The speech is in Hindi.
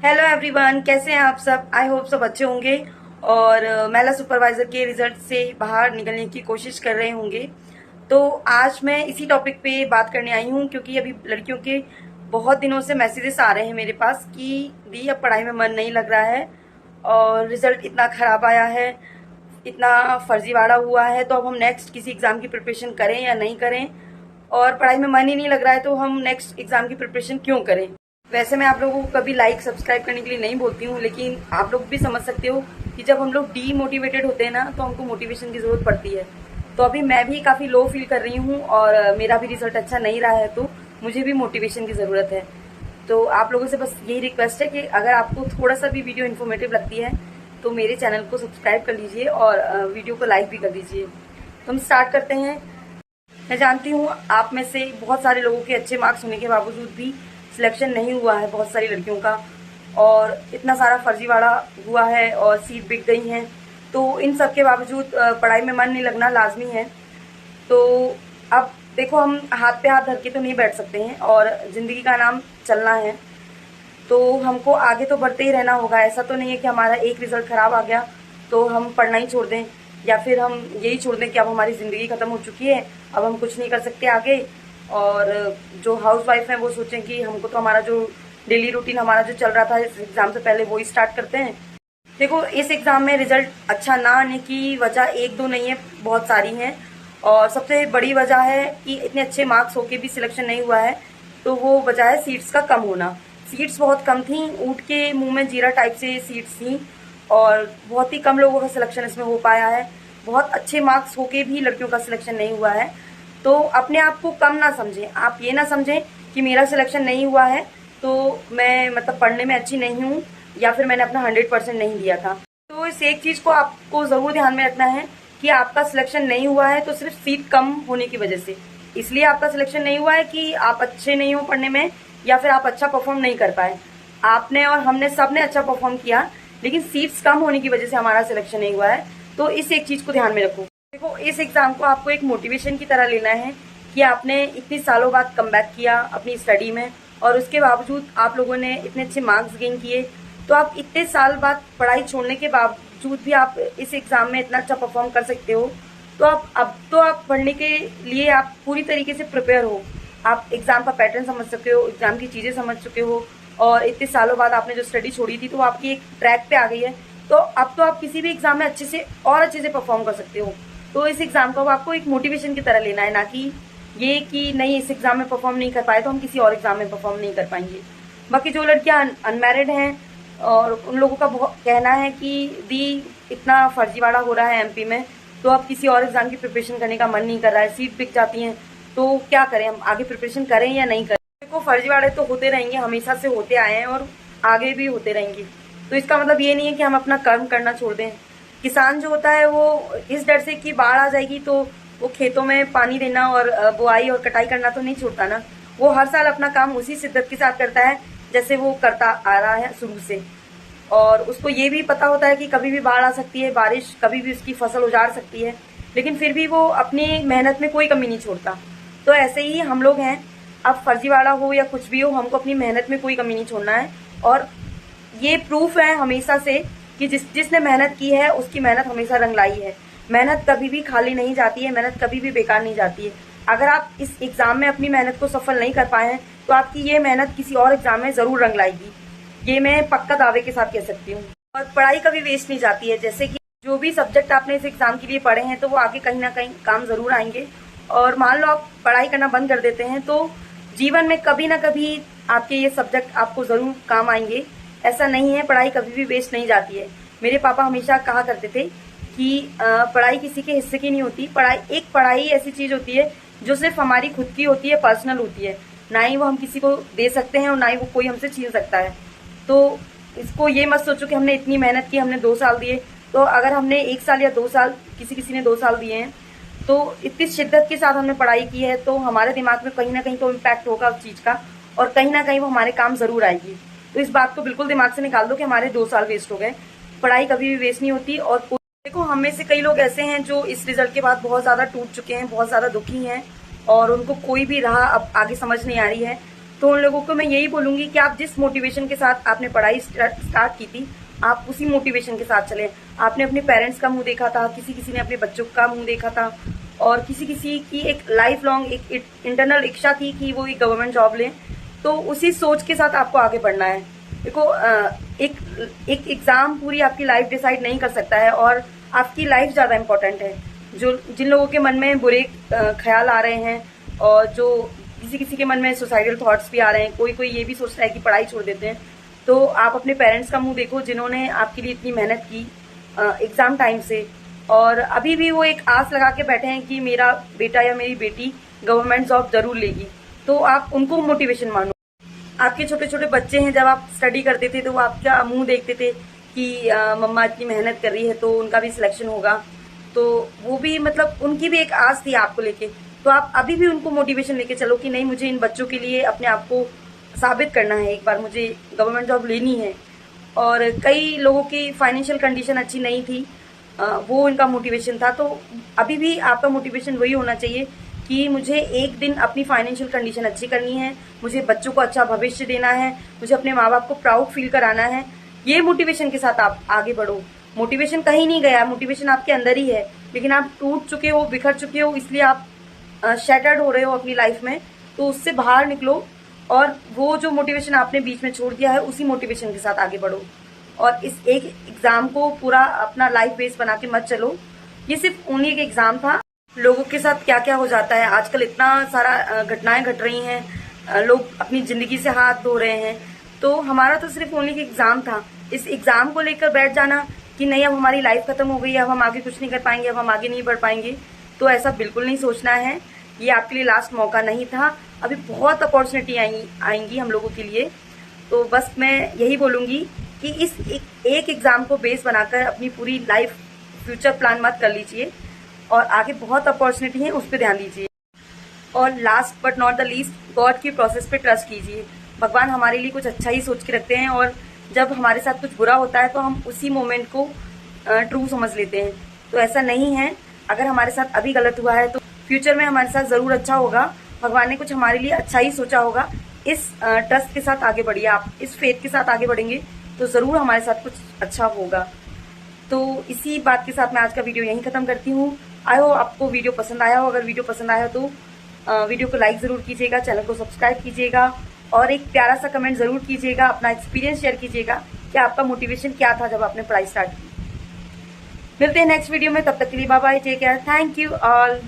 हेलो एवरीवन, कैसे हैं आप सब। आई होप सब अच्छे होंगे और महिला सुपरवाइजर के रिजल्ट से बाहर निकलने की कोशिश कर रहे होंगे। तो आज मैं इसी टॉपिक पे बात करने आई हूँ क्योंकि अभी लड़कियों के बहुत दिनों से मैसेजेस आ रहे हैं मेरे पास कि दी अब पढ़ाई में मन नहीं लग रहा है और रिजल्ट इतना खराब आया है, इतना फर्जीवाड़ा हुआ है, तो अब हम नेक्स्ट किसी एग्जाम की प्रिपरेशन करें या नहीं करें। और पढ़ाई में मन ही नहीं लग रहा है तो हम नेक्स्ट एग्जाम की प्रिपरेशन क्यों करें। वैसे मैं आप लोगों को कभी लाइक सब्सक्राइब करने के लिए नहीं बोलती हूँ, लेकिन आप लोग भी समझ सकते हो कि जब हम लोग डीमोटिवेटेड होते हैं ना तो हमको मोटिवेशन की जरूरत पड़ती है। तो अभी मैं भी काफी लो फील कर रही हूँ और मेरा भी रिजल्ट अच्छा नहीं रहा है, तो मुझे भी मोटिवेशन की जरूरत है। तो आप लोगों से बस यही रिक्वेस्ट है कि अगर आपको थोड़ा सा भी वीडियो इन्फॉर्मेटिव लगती है तो मेरे चैनल को सब्सक्राइब कर लीजिए और वीडियो को लाइक भी कर दीजिए। तो हम स्टार्ट करते हैं। मैं जानती हूँ आप में से बहुत सारे लोगों के अच्छे मार्क्स होने के बावजूद भी सिलेक्शन नहीं हुआ है बहुत सारी लड़कियों का, और इतना सारा फर्जीवाड़ा हुआ है और सीट बिक गई हैं। तो इन सब के बावजूद पढ़ाई में मन नहीं लगना लाजमी है। तो अब देखो, हम हाथ पे हाथ धर के तो नहीं बैठ सकते हैं और ज़िंदगी का नाम चलना है, तो हमको आगे तो बढ़ते ही रहना होगा। ऐसा तो नहीं है कि हमारा एक रिजल्ट खराब आ गया तो हम पढ़ना ही छोड़ दें या फिर हम यही छोड़ दें कि अब हमारी ज़िंदगी ख़त्म हो चुकी है, अब हम कुछ नहीं कर सकते आगे। और जो हाउस वाइफ हैं वो सोचें कि हमको तो हमारा जो डेली रूटीन हमारा जो चल रहा था इस एग्ज़ाम से पहले वो ही स्टार्ट करते हैं। देखो, इस एग्ज़ाम में रिजल्ट अच्छा ना आने की वजह एक दो नहीं है, बहुत सारी हैं। और सबसे बड़ी वजह है कि इतने अच्छे मार्क्स होके भी सिलेक्शन नहीं हुआ है, तो वो वजह है सीट्स का कम होना। सीट्स बहुत कम थी, ऊँट के मुंह में जीरा टाइप से सीट्स थी और बहुत ही कम लोगों का सिलेक्शन इसमें हो पाया है। बहुत अच्छे मार्क्स होके भी लड़कियों का सिलेक्शन नहीं हुआ है। तो अपने आप को कम ना समझें, आप ये ना समझें कि मेरा सिलेक्शन नहीं हुआ है तो मैं मतलब पढ़ने में अच्छी नहीं हूँ या फिर मैंने अपना 100% नहीं दिया था। तो इस एक चीज़ को आपको ज़रूर ध्यान में रखना है कि आपका सिलेक्शन नहीं हुआ है तो सिर्फ सीट कम होने की वजह से, इसलिए आपका सिलेक्शन नहीं हुआ है कि आप अच्छे नहीं हो पढ़ने में या फिर आप अच्छा परफॉर्म नहीं कर पाए। आपने और हमने सबने अच्छा परफॉर्म किया, लेकिन सीट्स कम होने की वजह से हमारा सिलेक्शन नहीं हुआ है। तो इस एक चीज़ को ध्यान में रखो। देखो, इस एग्ज़ाम को आपको एक मोटिवेशन की तरह लेना है कि आपने इतनी सालों बाद कमबैक किया अपनी स्टडी में और उसके बावजूद आप लोगों ने इतने अच्छे मार्क्स गेन किए। तो आप इतने साल बाद पढ़ाई छोड़ने के बावजूद भी आप इस एग्ज़ाम में इतना अच्छा परफॉर्म कर सकते हो। तो आप पढ़ने के लिए आप पूरी तरीके से प्रिपेयर हो। आप एग्ज़ाम का पैटर्न समझ सकते हो, एग्ज़ाम की चीज़ें समझ चुके हो और इतने सालों बाद आपने जो स्टडी छोड़ी थी तो वो आपकी एक ट्रैक पे आ गई है। तो अब तो आप किसी भी एग्ज़ाम में अच्छे से और अच्छे से परफॉर्म कर सकते हो। तो इस एग्ज़ाम को आपको एक मोटिवेशन की तरह लेना है, ना कि ये कि नहीं इस एग्ज़ाम में परफॉर्म नहीं कर पाए तो हम किसी और एग्ज़ाम में परफॉर्म नहीं कर पाएंगे। बाकी जो लड़कियां अनमैरिड हैं और उन लोगों का बहुत कहना है कि दी इतना फर्जीवाड़ा हो रहा है एमपी में, तो अब किसी और एग्ज़ाम की प्रिपरेशन करने का मन नहीं कर रहा है, सीट बिक जाती हैं, तो क्या करें, हम आगे प्रिपरेशन करें या नहीं करें। देखो, फर्जीवाड़े तो होते रहेंगे, हमेशा से होते आए हैं और आगे भी होते रहेंगे। तो इसका मतलब ये नहीं है कि हम अपना कर्म करना छोड़ दें। किसान जो होता है वो इस डर से कि बाढ़ आ जाएगी तो वो खेतों में पानी देना और बुआई और कटाई करना तो नहीं छोड़ता ना। वो हर साल अपना काम उसी शिद्दत के साथ करता है जैसे वो करता आ रहा है शुरू से। और उसको ये भी पता होता है कि कभी भी बाढ़ आ सकती है, बारिश कभी भी उसकी फसल उजाड़ सकती है, लेकिन फिर भी वो अपनी मेहनत में कोई कमी नहीं छोड़ता। तो ऐसे ही हम लोग हैं, अब फर्जीवाड़ा हो या कुछ भी हो, हमको अपनी मेहनत में कोई कमी नहीं छोड़ना है। और ये प्रूफ है हमेशा से कि जिसने मेहनत की है उसकी मेहनत हमेशा रंग लाई है। मेहनत कभी भी खाली नहीं जाती है, मेहनत कभी भी बेकार नहीं जाती है। अगर आप इस एग्जाम में अपनी मेहनत को सफल नहीं कर पाए हैं तो आपकी ये मेहनत किसी और एग्जाम में जरूर रंग लाएगी, ये मैं पक्का दावे के साथ कह सकती हूँ। और पढ़ाई कभी वेस्ट नहीं जाती है, जैसे कि जो भी सब्जेक्ट आपने इस एग्जाम के लिए पढ़े हैं तो वो आगे कहीं ना कहीं काम जरूर आएंगे। और मान लो आप पढ़ाई करना बंद कर देते हैं तो जीवन में कभी ना कभी आपके ये सब्जेक्ट आपको जरूर काम आएंगे। ऐसा नहीं है, पढ़ाई कभी भी वेस्ट नहीं जाती है। मेरे पापा हमेशा कहा करते थे कि पढ़ाई किसी के हिस्से की नहीं होती। पढ़ाई ऐसी चीज होती है जो सिर्फ हमारी खुद की होती है, पर्सनल होती है, ना ही वो हम किसी को दे सकते हैं और ना ही वो कोई हमसे छीन सकता है। तो इसको ये मत सोचो कि हमने इतनी मेहनत की, हमने 2 साल दिए, तो अगर हमने 1 साल या 2 साल, किसी ने 2 साल दिए हैं, तो इतनी शिद्दत के साथ हमने पढ़ाई की है तो हमारे दिमाग में कहीं ना कहीं तो इम्पैक्ट होगा उस चीज का और कहीं ना कहीं वो हमारे काम जरूर आएगी। तो इस बात को बिल्कुल दिमाग से निकाल दो कि हमारे 2 साल वेस्ट हो गए। पढ़ाई कभी भी वेस्ट नहीं होती। और देखो, हम में से कई लोग ऐसे हैं जो इस रिजल्ट के बाद बहुत ज्यादा टूट चुके हैं, बहुत ज्यादा दुखी हैं और उनको कोई भी राह अब आगे समझ नहीं आ रही है। तो उन लोगों को मैं यही बोलूंगी कि आप जिस मोटिवेशन के साथ आपने पढ़ाई स्टार्ट की थी, आप उसी मोटिवेशन के साथ चलें। आपने अपने पेरेंट्स का मुंह देखा था, किसी किसी ने अपने बच्चों का मुंह देखा था, और किसी किसी की एक लाइफ लॉन्ग एक इंटरनल इच्छा थी कि वो एक गवर्नमेंट जॉब लें। तो उसी सोच के साथ आपको आगे बढ़ना है। देखो, एक एग्जाम पूरी आपकी लाइफ डिसाइड नहीं कर सकता है, और आपकी लाइफ ज्यादा इंपॉर्टेंट है। जो जिन लोगों के मन में बुरे ख्याल आ रहे हैं, और जो किसी किसी के मन में सुसाइडल थॉट्स भी आ रहे हैं, कोई कोई ये भी सोचता है कि पढ़ाई छोड़ देते हैं, तो आप अपने पेरेंट्स का मुंह देखो, जिन्होंने आपके लिए इतनी मेहनत की एग्जाम टाइम से, और अभी भी वो एक आस लगा के बैठे हैं कि मेरा बेटा या मेरी बेटी गवर्नमेंट जॉब जरूर लेगी। तो आप उनको मोटिवेशन मानो। आपके छोटे छोटे बच्चे हैं, जब आप स्टडी करते थे तो वो आपका मुंह देखते थे कि मम्मा इतनी मेहनत कर रही है तो उनका भी सिलेक्शन होगा। तो वो भी मतलब उनकी भी एक आस थी आपको लेके। तो आप अभी भी उनको मोटिवेशन लेके चलो कि नहीं, मुझे इन बच्चों के लिए अपने आप को साबित करना है, एक बार मुझे गवर्नमेंट जॉब लेनी है। और कई लोगों की फाइनेंशियल कंडीशन अच्छी नहीं थी, वो इनका मोटिवेशन था। तो अभी भी आपका मोटिवेशन वही होना चाहिए कि मुझे एक दिन अपनी फाइनेंशियल कंडीशन अच्छी करनी है, मुझे बच्चों को अच्छा भविष्य देना है, मुझे अपने माँ बाप को प्राउड फील कराना है। ये मोटिवेशन के साथ आप आगे बढ़ो। मोटिवेशन कहीं नहीं गया, मोटिवेशन आपके अंदर ही है, लेकिन आप टूट चुके हो, बिखर चुके हो, इसलिए आप शैटर्ड हो रहे हो अपनी लाइफ में। तो उससे बाहर निकलो, और वो जो मोटिवेशन आपने बीच में छोड़ दिया है, उसी मोटिवेशन के साथ आगे बढ़ो। और इस एक एग्जाम को पूरा अपना लाइफ बेस बना के मत चलो। ये सिर्फ ओनली एक एग्जाम था। लोगों के साथ क्या क्या हो जाता है आजकल, इतना सारा घटनाएं घट रही हैं, लोग अपनी जिंदगी से हाथ धो रहे हैं। तो हमारा तो सिर्फ ओनली एक एग्जाम था। इस एग्जाम को लेकर बैठ जाना कि नहीं, अब हमारी लाइफ खत्म हो गई है, अब हम आगे कुछ नहीं कर पाएंगे, अब हम आगे नहीं बढ़ पाएंगे, तो ऐसा बिल्कुल नहीं सोचना है। ये आपके लिए लास्ट मौका नहीं था, अभी बहुत अपॉर्चुनिटी आएंगी हम लोगों के लिए। तो बस मैं यही बोलूंगी कि इस एक एग्जाम को बेस बनाकर अपनी पूरी लाइफ फ्यूचर प्लान मत कर लीजिए, और आगे बहुत अपॉर्चुनिटी है, उस पर ध्यान दीजिए। और last but not the least, God की प्रोसेस पे ट्रस्ट कीजिए। भगवान हमारे लिए कुछ अच्छा ही सोच के रखते हैं, और जब हमारे साथ कुछ बुरा होता है तो हम उसी मोमेंट को ट्रू समझ लेते हैं। तो ऐसा नहीं है, अगर हमारे साथ अभी गलत हुआ है तो फ्यूचर में हमारे साथ जरूर अच्छा होगा। भगवान ने कुछ हमारे लिए अच्छा ही सोचा होगा। इस ट्रस्ट के साथ आगे बढ़िए, आप इस फेथ के साथ आगे बढ़ेंगे तो जरूर हमारे साथ कुछ अच्छा होगा। तो इसी बात के साथ मैं आज का वीडियो यहीं खत्म करती हूँ। आई होप आपको वीडियो पसंद आया हो। अगर वीडियो पसंद आया तो वीडियो को लाइक जरूर कीजिएगा, चैनल को सब्सक्राइब कीजिएगा, और एक प्यारा सा कमेंट जरूर कीजिएगा, अपना एक्सपीरियंस शेयर कीजिएगा कि आपका मोटिवेशन क्या था जब आपने पढ़ाई स्टार्ट की। मिलते हैं नेक्स्ट वीडियो में, तब तक के लिए bye bye, take care, thank you all.